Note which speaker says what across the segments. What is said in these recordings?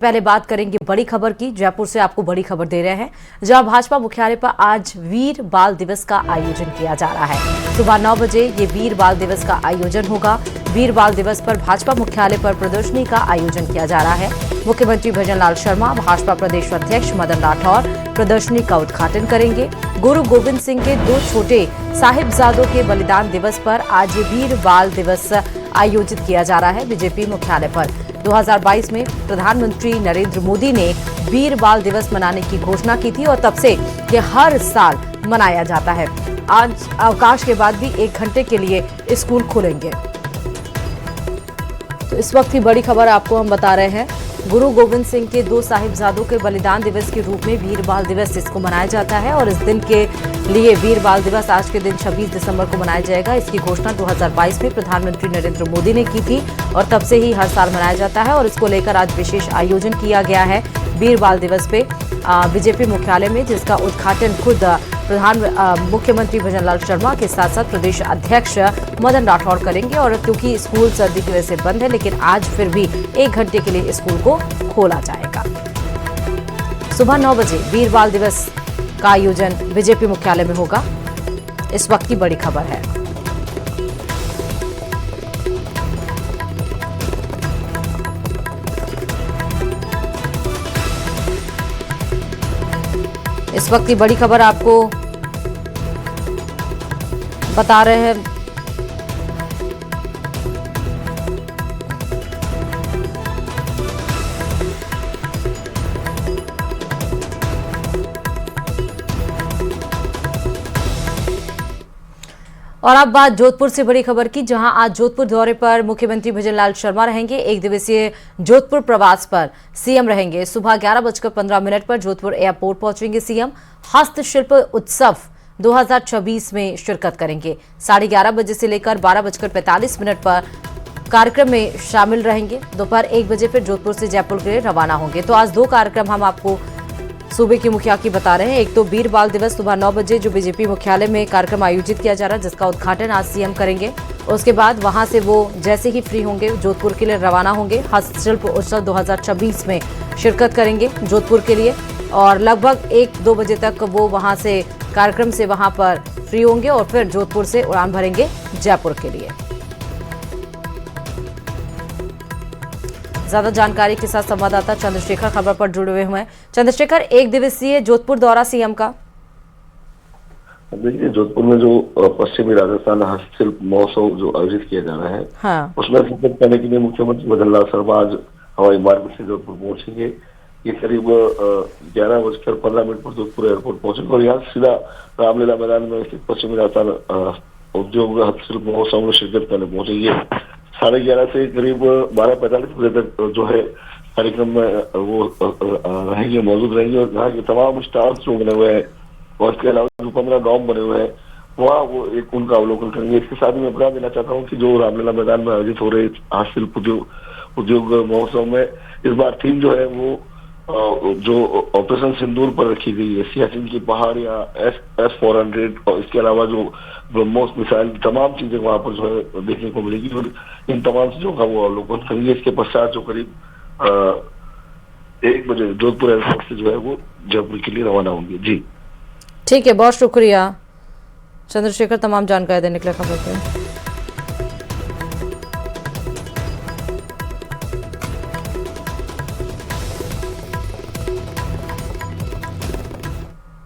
Speaker 1: पहले बात करेंगे बड़ी खबर की। जयपुर से आपको बड़ी खबर दे रहे हैं, जहां भाजपा मुख्यालय पर आज वीर बाल दिवस का आयोजन किया जा रहा है। सुबह 9 बजे ये वीर बाल दिवस का आयोजन होगा। वीर बाल दिवस पर भाजपा मुख्यालय पर प्रदर्शनी का आयोजन किया जा रहा है। मुख्यमंत्री भजनलाल शर्मा, भाजपा प्रदेश अध्यक्ष मदन राठौर प्रदर्शनी का उद्घाटन करेंगे। गुरु गोविंद सिंह के 2 छोटे साहिबजादों के बलिदान दिवस पर आज ये वीर बाल दिवस आयोजित किया जा रहा है बीजेपी मुख्यालय पर। 2022 में प्रधानमंत्री नरेंद्र मोदी ने वीर बाल दिवस मनाने की घोषणा की थी और तब से ये हर साल मनाया जाता है। आज अवकाश के बाद भी 1 घंटे के लिए स्कूल खुलेंगे। तो इस वक्त की बड़ी खबर आपको हम बता रहे हैं। गुरु गोविंद सिंह के 2 साहिबजादों के बलिदान दिवस के रूप में वीर बाल दिवस इसको मनाया जाता है और इस दिन के लिए वीर बाल दिवस आज के दिन 26 दिसंबर को मनाया जाएगा। इसकी घोषणा 2022 में प्रधानमंत्री नरेंद्र मोदी ने की थी और तब से ही हर साल मनाया जाता है और इसको लेकर आज विशेष आयोजन किया गया है वीर बाल दिवस पे बीजेपी मुख्यालय में, जिसका उद्घाटन खुद मुख्यमंत्री भजनलाल शर्मा के साथ साथ प्रदेश अध्यक्ष मदन राठौर करेंगे। और क्योंकि स्कूल सर्दी की वजह से बंद है, लेकिन आज फिर भी 1 घंटे के लिए स्कूल को खोला जाएगा। सुबह 9 बजे वीर बाल दिवस का आयोजन बीजेपी मुख्यालय में होगा। इस वक्त की बड़ी खबर है। इस वक्त की बड़ी खबर आपको बता रहे हैं। और अब बात जोधपुर से बड़ी खबर की, जहां आज जोधपुर दौरे पर मुख्यमंत्री भजनलाल शर्मा रहेंगे। 1 दिवसीय जोधपुर प्रवास पर सीएम रहेंगे। सुबह 11:15 पर जोधपुर एयरपोर्ट पहुंचेंगे सीएम। हस्तशिल्प उत्सव 2026 में शिरकत करेंगे। 11:30 बजे से लेकर 12:45 पर कार्यक्रम में शामिल रहेंगे। दोपहर 1 बजे फिर जोधपुर से जयपुर के लिए रवाना होंगे। तो आज 2 कार्यक्रम हम आपको सूबे के मुखिया की बता रहे हैं। एक तो वीर बाल दिवस सुबह 9 बजे जो बीजेपी मुख्यालय में कार्यक्रम आयोजित किया जा रहा है, जिसका उद्घाटन आज सीएम करेंगे। उसके बाद वहां से वो जैसे ही फ्री होंगे जोधपुर के लिए रवाना होंगे। हस्तशिल्प उत्सव 2026 में शिरकत करेंगे जोधपुर के लिए और लगभग 1-2 बजे तक वो वहां से कार्यक्रम से वहां पर फ्री होंगे और फिर जोधपुर से उड़ान भरेंगे जयपुर के लिए। ज्यादा जानकारी के साथ संवाददाता चंद्रशेखर खबर पर जुड़े हुए हैं। चंद्रशेखर, 1 दिवसीय जोधपुर दौरा सीएम का।
Speaker 2: देखिए, जोधपुर में जो पश्चिमी राजस्थान हस्तशिल्प महोत्सव जो आयोजित किया जा रहा है,
Speaker 1: हाँ। उसमें
Speaker 2: शिरकत करने के लिए मुख्यमंत्री भजनलाल शर्मा आज हवाई मार्ग से जोधपुर पहुंचेंगे। ये करीब 11:15 पर जोधपुर एयरपोर्ट पहुंचेंगे और यहाँ सीधा रामलीला मैदान में स्थित पश्चिमी राजस्थान उद्योग हस्तशिल्प महोत्सव में शिरकत करने पहुंचेंगे। 11:30 से करीब 12:45 बजे तक जो है कार्यक्रम में वो रहेंगे, मौजूद रहेंगे और यहाँ के तमाम स्टार्स जो बने हुए हैं और इसके अलावा जो 15 गाँव बने हुए हैं वहाँ वो एक उनका अवलोकन करेंगे। इसके साथ ही मैं बता देना चाहता हूँ कि जो रामलीला मैदान में आयोजित हो रहे हस्तशिल्प उद्योग महोत्सव में इस बार थीम जो है वो जो ऑपरेशन सिंदूर पर रखी गई है। सियाचिन की पहाड़ या S-400 और इसके अलावा जो ब्रह्मोस मिसाइल, तमाम चीजें वहां पर जो है देखने को मिलेगी और इन तमाम चीजों का वो अवलोकन करेंगे। इसके पश्चात जो करीब 1 बजे जोधपुर एयरपोर्ट से जो है वो जयपुर के लिए रवाना होंगे। जी
Speaker 1: ठीक है, बहुत शुक्रिया चंद्रशेखर तमाम जानकारी देने के लिए। खबर पर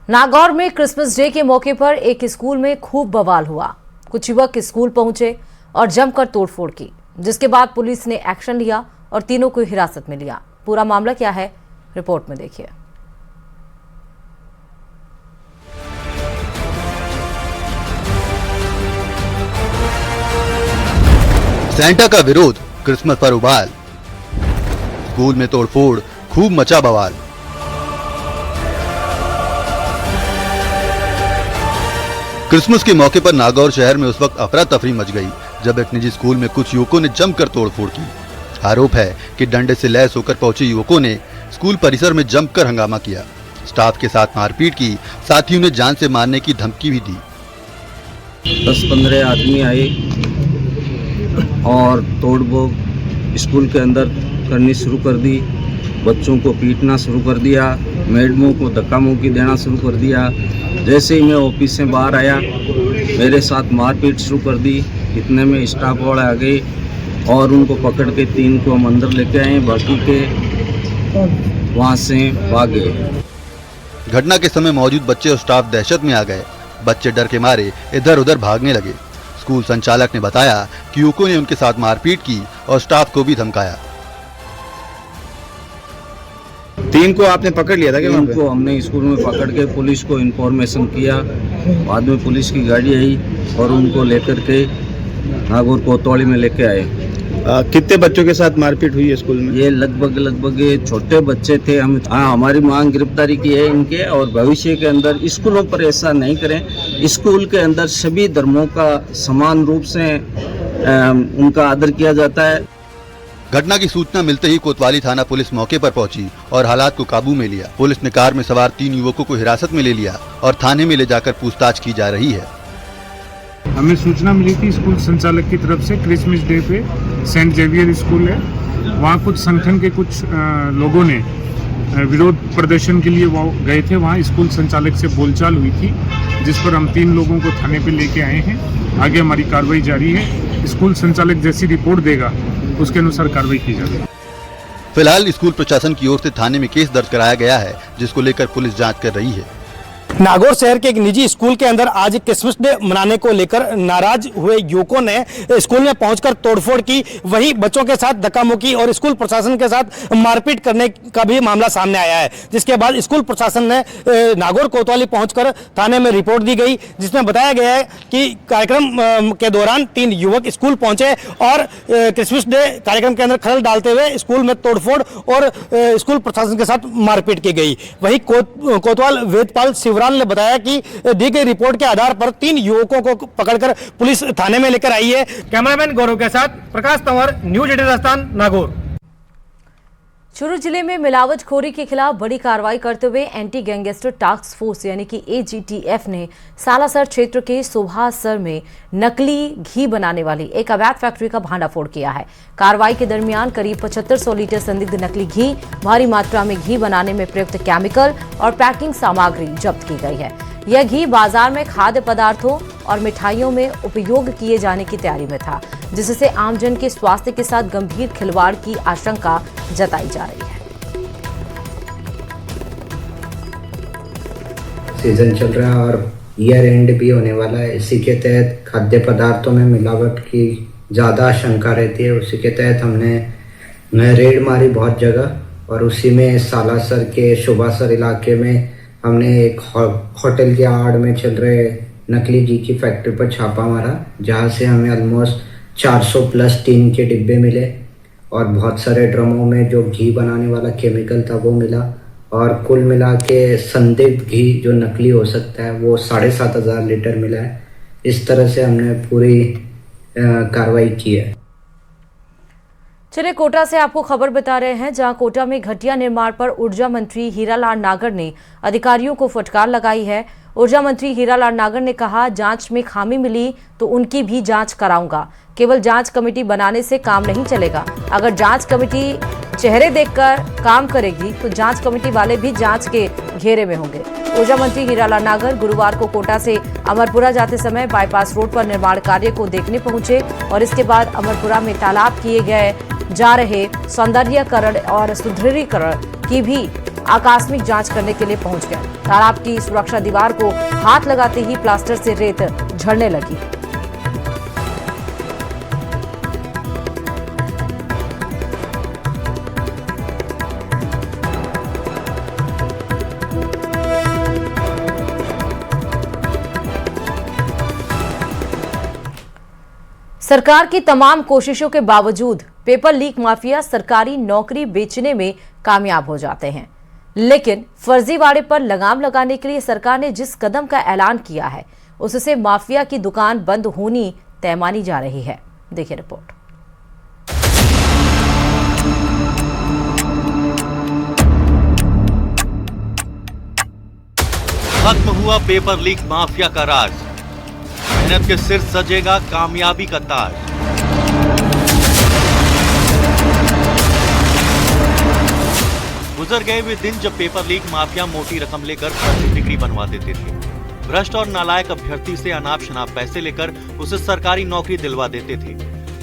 Speaker 1: नागौर में क्रिसमस डे के मौके पर एक स्कूल में खूब बवाल हुआ। कुछ युवक स्कूल पहुंचे और जमकर तोड़फोड़ की, जिसके बाद पुलिस ने एक्शन लिया और तीनों को हिरासत में लिया। पूरा मामला क्या है, रिपोर्ट में देखिए।
Speaker 3: सेंटा का विरोध, क्रिसमस पर उबाल। स्कूल में तोड़फोड़, खूब मचा बवाल। क्रिसमस के मौके पर नागौर शहर में उस वक्त अफरा तफरी मच गई जब एक निजी स्कूल में कुछ युवकों ने जमकर तोड़फोड़ की। आरोप है कि डंडे से लैस होकर पहुंचे युवकों ने स्कूल परिसर में जमकर हंगामा किया, स्टाफ के साथ मारपीट की, साथ ही उन्हें जान से मारने की धमकी भी दी।
Speaker 4: 10-15 आदमी आए और तोड़फोड़ स्कूल के अंदर करनी शुरू कर दी बच्चों को पीटना शुरू कर दिया, मैडमों को धक्का मुक्की देना शुरू कर दिया। जैसे ही मैं ऑफिस से बाहर आया मेरे साथ मारपीट शुरू कर दी। इतने में स्टाफ वाले आ गए और उनको पकड़ के 3 को हम अंदर लेके आए, बाकी के वहाँ से भाग गए।
Speaker 3: घटना के समय मौजूद बच्चे और स्टाफ दहशत में आ गए। बच्चे डर के मारे इधर उधर भागने लगे। स्कूल संचालक ने बताया कि युवकों ने उनके साथ मारपीट की और स्टाफ को भी धमकाया।
Speaker 5: 3 को आपने पकड़ लिया था क्या?
Speaker 4: उनको हमने स्कूल में पकड़ के पुलिस को इन्फॉर्मेशन किया। बाद में पुलिस की गाड़ी आई और उनको लेकर के नागौर कोतवाली में लेके आए।
Speaker 5: कितने बच्चों के साथ मारपीट हुई है स्कूल में?
Speaker 4: ये लगभग ये छोटे बच्चे थे। हमारी मांग गिरफ्तारी की है इनके, और भविष्य के अंदर स्कूलों पर ऐसा नहीं करें। स्कूल के अंदर सभी धर्मों का समान रूप से उनका आदर किया जाता है।
Speaker 3: घटना की सूचना मिलते ही कोतवाली थाना पुलिस मौके पर पहुंची और हालात को काबू में लिया। पुलिस ने कार में सवार 3 युवकों को हिरासत में ले लिया और थाने में ले जाकर पूछताछ की जा रही है।
Speaker 6: हमें सूचना मिली थी स्कूल संचालक की तरफ से, क्रिसमस डे पे सेंट जेवियर स्कूल है, वहाँ कुछ संगठन के कुछ लोगों ने विरोध प्रदर्शन के लिए वो गए थे। वहाँ स्कूल संचालक से बोलचाल हुई थी, जिस पर हम 3 लोगों को थाने पे लेके आए हैं। आगे हमारी कार्रवाई जारी है। स्कूल संचालक जैसी रिपोर्ट देगा उसके अनुसार कार्रवाई की जाएगी।
Speaker 3: फिलहाल स्कूल प्रशासन की ओर से थाने में केस दर्ज कराया गया है, जिसको लेकर पुलिस जांच कर रही है।
Speaker 7: नागौर शहर के एक निजी स्कूल के अंदर आज क्रिसमस डे मनाने को लेकर नाराज हुए युवकों ने स्कूल में पहुंचकर तोड़फोड़ की। वहीं बच्चों के साथ धक्का मुक्की और स्कूल प्रशासन के साथ मारपीट करने का भी मामला सामने आया है, जिसके बाद स्कूल प्रशासन ने नागौर कोतवाली पहुंचकर थाने में रिपोर्ट दी गई, जिसमें बताया गया है कि कार्यक्रम के दौरान 3 युवक स्कूल पहुंचे और क्रिसमस डे कार्यक्रम के अंदर खलल डालते हुए स्कूल में तोड़फोड़ और स्कूल प्रशासन के साथ मारपीट की गई। वहीं कोतवाल वेदपाल शिवराम ने बताया कि दी गई रिपोर्ट के आधार पर 3 युवकों को पकड़कर पुलिस थाने में लेकर आई है। कैमरामैन गौरव के साथ प्रकाश तंवर, न्यूज 18 राजस्थान, नागौर।
Speaker 1: चूरू जिले में मिलावटखोरी के खिलाफ बड़ी कार्रवाई करते हुए एंटी गैंगस्टर टास्क फोर्स यानी कि AGTF ने सालासर क्षेत्र के सुभासर में नकली घी बनाने वाली एक अवैध फैक्ट्री का भांडाफोड़ किया है। कार्रवाई के दरमियान करीब 7500 लीटर संदिग्ध नकली घी, भारी मात्रा में घी बनाने में प्रयुक्त केमिकल और पैकिंग सामग्री जब्त की गई है। यह घी बाजार में खाद्य पदार्थों और मिठाइयों में उपयोग किए जाने की तैयारी में था, जिससे आमजन के स्वास्थ्य के साथ गंभीर खिलवाड़ की आशंका जताई जा रही है।
Speaker 8: सीजन चल रहा है और ईयर एंड भी होने वाला है। इसी के तहत खाद्य पदार्थों में मिलावट की ज़्यादा आशंका रहती है। उसी के तहत हमने रेड मारी बहुत जगह और उसी में सालासर के सुभासर इलाके में हमने एक होटल के आड़ में चल रहे नकली घी की फैक्ट्री पर छापा मारा, जहाँ से हमें ऑलमोस्ट 400 प्लस टीन के डिब्बे मिले और बहुत सारे ड्रमों में जो घी बनाने वाला केमिकल था वो मिला, और कुल मिला के संदिग्ध घी जो नकली हो सकता है वो 7500 लीटर मिला है। इस तरह से हमने पूरी कार्रवाई की है।
Speaker 1: चलिए कोटा से आपको खबर बता रहे हैं, जहां कोटा में घटिया निर्माण पर ऊर्जा मंत्री हीरालाल नागर ने अधिकारियों को फटकार लगाई है। ऊर्जा मंत्री हीरालाल नागर ने कहा, जांच में खामी मिली तो उनकी भी जांच कराऊंगा। केवल जांच कमेटी बनाने से काम नहीं चलेगा। अगर जांच कमेटी चेहरे देखकर काम करेगी तो जांच कमेटी वाले भी जांच के घेरे में होंगे। ऊर्जा मंत्री हीरालाल नागर गुरुवार को कोटा से अमरपुरा जाते समय बाईपास रोड पर निर्माण कार्य को देखने पहुंचे और इसके बाद अमरपुरा में तालाब किए गए जा रहे सौंदर्यीकरण और सुदृढ़ीकरण की भी आकस्मिक जांच करने के लिए पहुंच गए। तालाब की सुरक्षा दीवार को हाथ लगाते ही प्लास्टर से रेत झड़ने लगी। सरकार की तमाम कोशिशों के बावजूद पेपर लीक माफिया सरकारी नौकरी बेचने में कामयाब हो जाते हैं, लेकिन फर्जीवाड़े पर लगाम लगाने के लिए सरकार ने जिस कदम का ऐलान किया है उससे माफिया की दुकान बंद होनी तय मानी जा रही है। देखिए रिपोर्ट।
Speaker 9: खत्म हुआ पेपर लीक माफिया का राज, मेहनत के सिर सजेगा कामयाबी का ताज। गुजर गए वे दिन जब पेपर लीक माफिया मोटी रकम लेकर फर्जी डिग्री बनवा देते थे। भ्रष्ट और नालायक अभ्यर्थी से अनाप शनाप पैसे लेकर उसे सरकारी नौकरी दिलवा देते थे।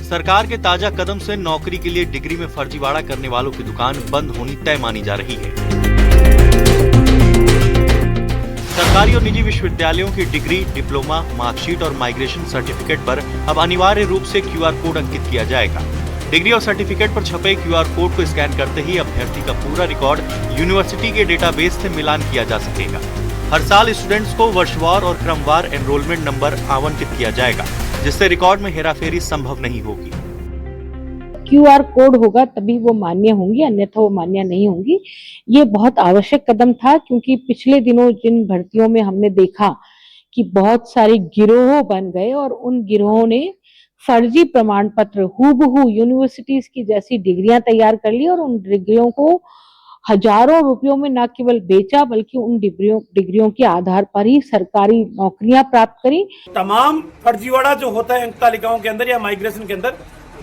Speaker 9: सरकार के ताजा कदम से नौकरी के लिए डिग्री में फर्जीवाड़ा करने वालों की दुकान बंद होनी तय मानी जा रही है। सरकारी और निजी विश्वविद्यालयों की डिग्री, डिप्लोमा, मार्कशीट और माइग्रेशन सर्टिफिकेट पर अब अनिवार्य रूप से QR कोड अंकित किया जाएगा। डिग्री और सर्टिफिकेट पर छपे QR कोड को स्कैन करते ही अभ्यर्थी का पूरा रिकॉर्ड यूनिवर्सिटी के डेटाबेस से मिलान किया जा सकेगा। हर साल स्टूडेंट्स को वर्षवार और क्रमवार एनरोलमेंट नंबर आवंटित किया जाएगा, जिससे रिकॉर्ड में हेराफेरी संभव नहीं होगी।
Speaker 10: QR कोड होगा तभी वो मान्य होंगी, अन्यथा वो मान्य नहीं होंगी। ये बहुत आवश्यक कदम था, क्योंकि पिछले दिनों जिन भर्तियों में हमने देखा कि बहुत सारे गिरोह बन गए और उन गिरोहों ने फर्जी प्रमाण पत्र हूबहू यूनिवर्सिटीज की जैसी डिग्रियां तैयार कर ली और उन डिग्रियों को हजारों रुपयों में न केवल बेचा, बल्कि उन डिग्रियों के आधार पर ही सरकारी नौकरियां प्राप्त करी।
Speaker 7: तमाम फर्जीवाड़ा जो होता है अंक तालिकाओं के अंदर या माइग्रेशन के अंदर,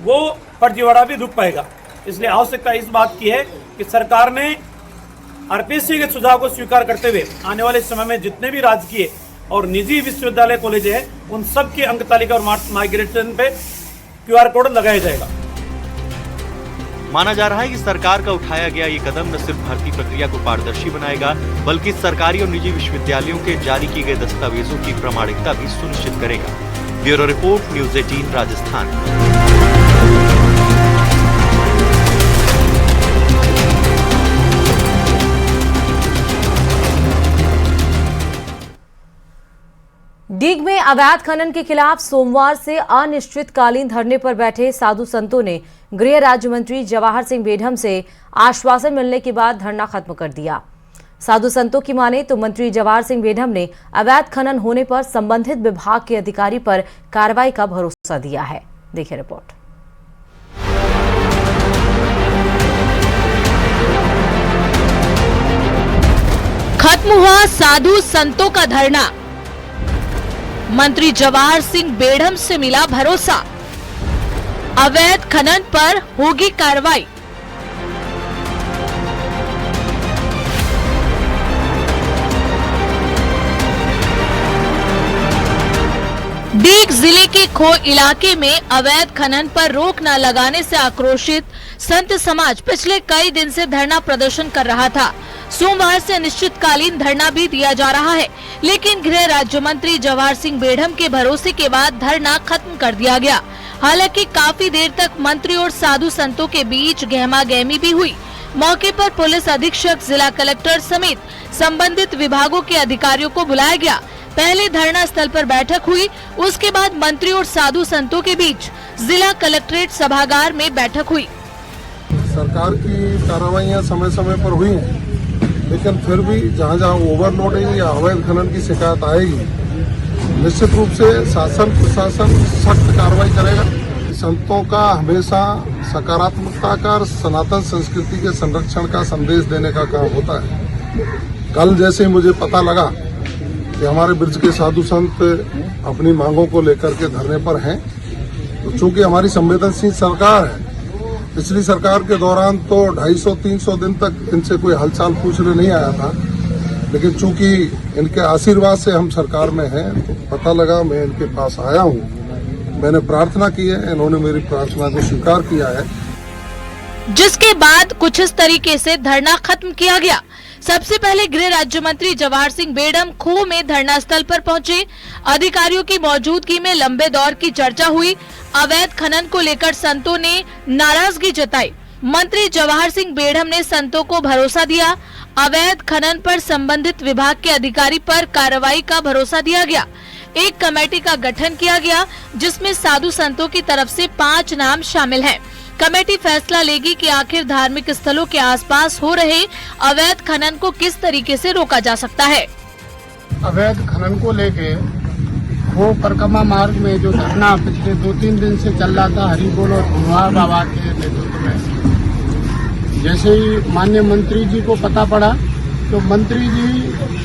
Speaker 7: वो फर्जीवाड़ा भी रुक पाएगा। इसलिए आवश्यकता इस बात की है कि सरकार ने RPSC के सुझाव को स्वीकार करते हुए आने वाले समय में जितने भी राजकीय और निजी विश्वविद्यालय कॉलेज है, उन सब की अंक तालिका और माइग्रेशन पे QR कोड लगाया जाएगा।
Speaker 9: माना जा रहा है कि सरकार का उठाया गया ये कदम न सिर्फ भर्ती प्रक्रिया को पारदर्शी बनाएगा, बल्कि सरकारी और निजी विश्वविद्यालयों के जारी किए गए दस्तावेजों की प्रामाणिकता भी सुनिश्चित करेगा। Bureau report, news 18 Rajasthan.
Speaker 1: Deeg में अवैध खनन के खिलाफ सोमवार से अनिश्चितकालीन धरने पर बैठे साधु संतों ने गृह राज्य मंत्री जवाहर सिंह बेढम से आश्वासन मिलने के बाद धरना खत्म कर दिया। साधु संतों की माने तो मंत्री जवाहर सिंह बेढम ने अवैध खनन होने पर संबंधित विभाग के अधिकारी पर कार्रवाई का भरोसा दिया है। देखिए रिपोर्ट।
Speaker 11: खत्म हुआ साधु संतों का धरना। मंत्री जवाहर सिंह बेढम से मिला भरोसा, अवैध खनन पर होगी कार्रवाई। डीग जिले के खो इलाके में अवैध खनन पर रोक न लगाने से आक्रोशित संत समाज पिछले कई दिन से धरना प्रदर्शन कर रहा था। सोमवार से अनिश्चितकालीन धरना भी दिया जा रहा है, लेकिन गृह राज्य मंत्री जवाहर सिंह बेढम के भरोसे के बाद धरना खत्म कर दिया गया। हालांकि काफी देर तक मंत्री और साधु संतों के बीच गहमागहमी भी हुई। मौके पर पुलिस अधीक्षक, जिला कलेक्टर समेत संबंधित विभागों के अधिकारियों को बुलाया गया। पहले धरना स्थल पर बैठक हुई, उसके बाद मंत्री और साधु संतों के बीच जिला कलेक्ट्रेट सभागार में बैठक हुई।
Speaker 12: सरकार की कार्रवाइयां समय समय पर हुई, लेकिन फिर भी जहां जहां ओवरलोडिंग या अवैध खनन की शिकायत आएगी, निश्चित रूप से शासन प्रशासन सख्त कार्रवाई करेगा। संतों का हमेशा सकारात्मकता का और सनातन संस्कृति के संरक्षण का संदेश देने का काम होता है। कल जैसे ही मुझे पता लगा कि हमारे ब्रज के साधु संत अपनी मांगों को लेकर के धरने पर हैं, तो चूंकि हमारी संवेदनशील सरकार है, पिछली सरकार के दौरान तो 250-300 दिन तक इनसे कोई हालचाल पूछने नहीं आया था, लेकिन चूंकि इनके आशीर्वाद से हम सरकार में हैं, तो पता लगा, मैं इनके पास आया हूं, मैंने प्रार्थना की है, इन्होंने मेरी प्रार्थना को स्वीकार किया है।
Speaker 11: जिसके बाद कुछ इस तरीके से धरना खत्म किया गया। सबसे पहले गृह राज्य मंत्री जवाहर सिंह बेढम खो में धरना स्थल पर पहुंचे। अधिकारियों की मौजूदगी में लंबे दौर की चर्चा हुई। अवैध खनन को लेकर संतों ने नाराजगी जताई। मंत्री जवाहर सिंह बेढम ने संतों को भरोसा दिया। अवैध खनन पर संबंधित विभाग के अधिकारी पर कार्रवाई का भरोसा दिया गया। एक कमेटी का गठन किया गया, जिसमें साधु संतों की तरफ से 5 नाम शामिल हैं। कमेटी फैसला लेगी कि आखिर धार्मिक स्थलों के आसपास हो रहे अवैध खनन को किस तरीके से रोका जा सकता है।
Speaker 13: अवैध खनन को लेके वो परिक्रमा मार्ग में जो धरना पिछले 2-3 दिन से चल रहा था हरिबोल और कुंवार बाबा के नेतृत्व में, जैसे ही माननीय मंत्री जी को पता पड़ा, तो मंत्री जी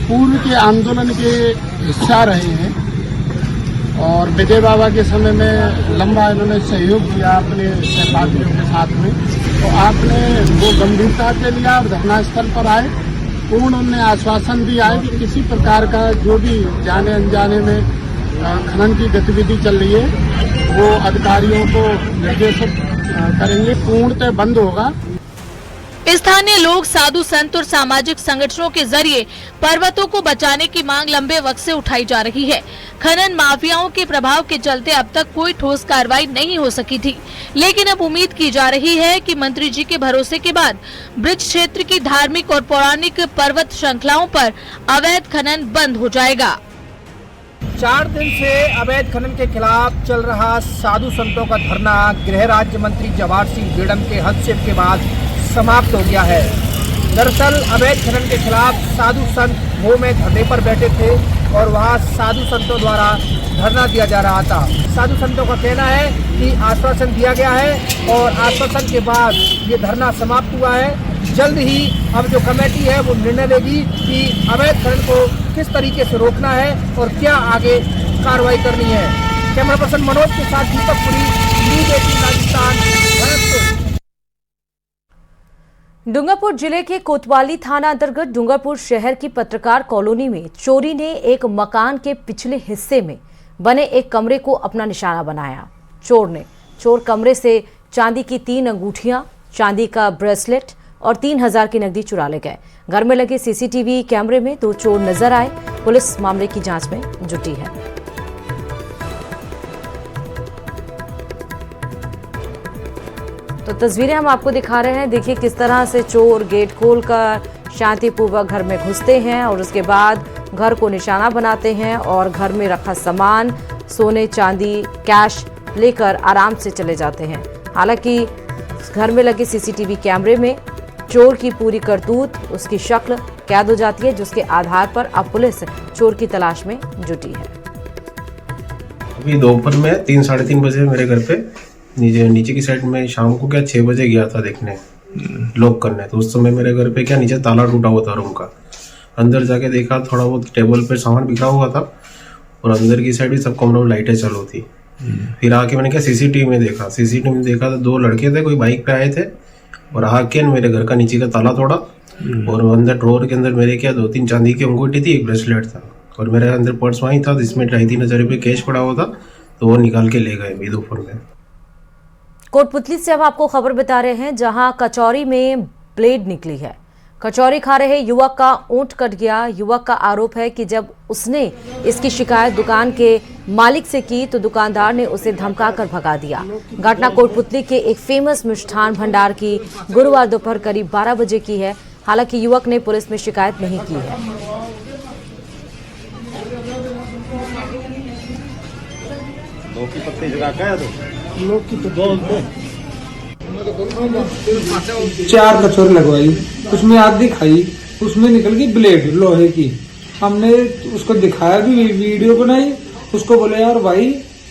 Speaker 13: पूर्व के आंदोलन के हिस्सा रहे हैं और विजय बाबा के समय में लंबा इन्होंने सहयोग किया अपने सहपाठियों के साथ में। तो आपने वो गंभीरता से लिया और घटनास्थल पर आए। पूर्ण उन्होंने आश्वासन दिया है कि किसी प्रकार का जो भी जाने अनजाने में खनन की गतिविधि चल रही है वो अधिकारियों को निर्देशित करेंगे, पूर्णतः बंद होगा।
Speaker 11: स्थानीय लोग, साधु संत और सामाजिक संगठनों के जरिए पर्वतों को बचाने की मांग लंबे वक्त से उठाई जा रही है। खनन माफियाओं के प्रभाव के चलते अब तक कोई ठोस कार्रवाई नहीं हो सकी थी, लेकिन अब उम्मीद की जा रही है कि मंत्री जी के भरोसे के बाद ब्रिज क्षेत्र की धार्मिक और पौराणिक पर्वत श्रृंखलाओं पर अवैध खनन बंद हो जाएगा।
Speaker 7: 4 दिन से अवैध खनन के खिलाफ चल रहा साधु संतों का धरना गृह राज्य मंत्री जवाहर सिंह बेड़म के हस्तक्षेप के बाद समाप्त हो गया है। दरअसल अवैध खनन के खिलाफ साधु संत वो में धरने पर बैठे थे और वहां साधु संतों द्वारा धरना दिया जा रहा था। साधु संतों का कहना है कि आश्वासन दिया गया है और आश्वासन के बाद ये धरना समाप्त हुआ है। जल्द ही अब जो कमेटी है वो निर्णय लेगी कि अवैध खनन को किस तरीके से रोकना है और क्या आगे कार्रवाई करनी है। कैमरा पर्सन मनोज के साथ दीपक पुरी, न्यूज़ 18 राजस्थान, भरतपुर।
Speaker 1: डूंगरपुर जिले के कोतवाली थाना अंतर्गत डूंगरपुर शहर की पत्रकार कॉलोनी में चोरी ने एक मकान के पिछले हिस्से में बने एक कमरे को अपना निशाना बनाया। चोर कमरे से चांदी की 3 अंगूठियां, चांदी का ब्रेसलेट और 3000 की नकदी चुरा ले गए। घर में लगे सीसीटीवी कैमरे में 2 चोर नजर आए। पुलिस मामले की जांच में जुटी है। तो तस्वीरें हम आपको दिखा रहे हैं। देखिए किस तरह से चोर गेट खोलकर शांतिपूर्वक घर में घुसते हैं और उसके बाद घर को निशाना बनाते हैं और घर में रखा सामान, सोने चांदी, कैश लेकर आराम से चले जाते हैं। हालांकि घर में लगे सीसीटीवी कैमरे में चोर की पूरी करतूत, उसकी शक्ल कैद हो जाती है, जिसके आधार पर अब पुलिस चोर की तलाश में जुटी है।
Speaker 14: अभी दोपहर में 3 साढ़े 3 बजे मेरे घर पे नीचे की साइड में शाम को 6 बजे गया था देखने, लॉक करने। तो उस समय मेरे घर पे नीचे ताला टूटा हुआ था रूम का। अंदर जाके देखा, थोड़ा बहुत टेबल पे सामान बिखरा हुआ था और अंदर की साइड भी सब कमरों में लाइटें चालू थी। फिर आके मैंने सीसीटीवी में देखा तो 2 लड़के थे, कोई बाइक पे आए थे और आके मेरे घर का नीचे का ताला तोड़ा और अंदर ड्रॉअर के अंदर मेरे 2-3 चांदी की अंगूठी थी, एक ब्रेसलेट था और मेरे अंदर पर्स वहीं था जिसमें 2,500 रुपये कैश पड़ा हुआ था, तो वो निकाल के ले गए दोपहर में।
Speaker 1: कोटपुतली से अब आपको खबर बता रहे हैं, जहां कचौरी में ब्लेड निकली है। कचौरी खा रहे युवक का ओंठ कट गया। युवक का आरोप है कि जब उसने इसकी शिकायत दुकान के मालिक से की तो दुकानदार ने उसे धमकाकर भगा दिया। घटना कोटपुतली के एक फेमस मिष्ठान भंडार की गुरुवार दोपहर करीब 12 बजे की है। हालांकि युवक ने पुलिस में शिकायत नहीं की है।
Speaker 15: चार कचौरी लगवाई, उसमें आधी खाई, उसमें निकल गई ब्लेड लोहे की। हमने उसको दिखाया भी, वीडियो बनाई, उसको बोले यार भाई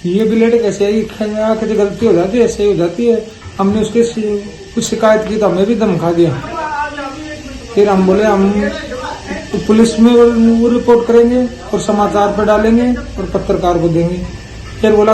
Speaker 15: ये ब्लेड कैसे आई, गलती हो जाती है, ऐसे हो जाती है। हमने उसके कुछ शिकायत की तो हमें भी धमका दिया। फिर हम बोले हम पुलिस में वो रिपोर्ट करेंगे और समाचार पर डालेंगे और पत्रकार को देंगे। फिर बोला